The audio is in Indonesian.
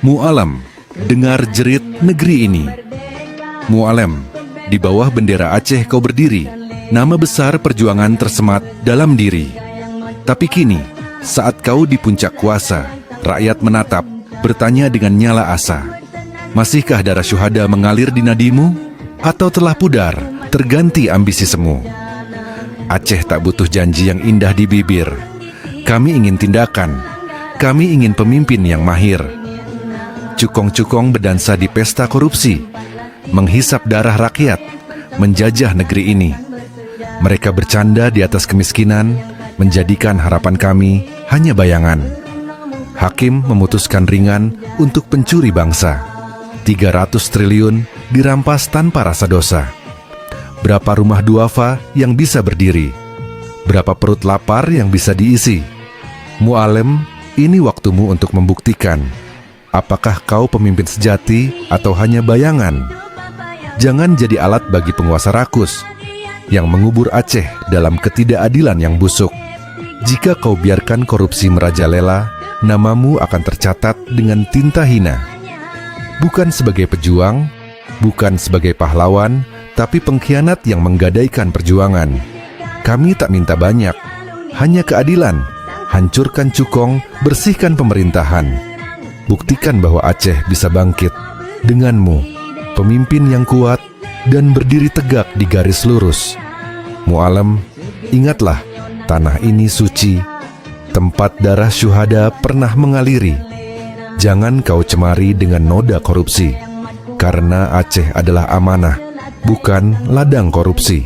Mu'alam, dengar jerit negeri ini. Mu'alam, di bawah bendera Aceh kau berdiri, nama besar perjuangan tersemat dalam diri. Tapi kini, saat kau di puncak kuasa, rakyat menatap, bertanya dengan nyala asa. Masihkah darah syuhada mengalir di nadimu? Atau telah pudar, terganti ambisi semu? Aceh tak butuh janji yang indah di bibir. Kami ingin tindakan, kami ingin pemimpin yang mahir. Cukong-cukong berdansa di pesta korupsi, menghisap darah rakyat, menjajah negeri ini. Mereka bercanda di atas kemiskinan, menjadikan harapan kami hanya bayangan. Hakim memutuskan ringan untuk pencuri bangsa. 300 triliun dirampas tanpa rasa dosa. Berapa rumah duafa yang bisa berdiri? Berapa perut lapar yang bisa diisi? Mu'alam, ini waktumu untuk membuktikan, apakah kau pemimpin sejati atau hanya bayangan? Jangan jadi alat bagi penguasa rakus yang mengubur Aceh dalam ketidakadilan yang busuk. Jika kau biarkan korupsi merajalela, namamu akan tercatat dengan tinta hina. Bukan sebagai pejuang, bukan sebagai pahlawan, tapi pengkhianat yang menggadaikan perjuangan. Kami tak minta banyak, hanya keadilan. Hancurkan cukong, bersihkan pemerintahan. Buktikan bahwa Aceh bisa bangkit. Denganmu, pemimpin yang kuat dan berdiri tegak di garis lurus. Mu'alam, ingatlah, tanah ini suci, tempat darah syuhada pernah mengaliri. Jangan kau cemari dengan noda korupsi, karena Aceh adalah amanah, bukan ladang korupsi.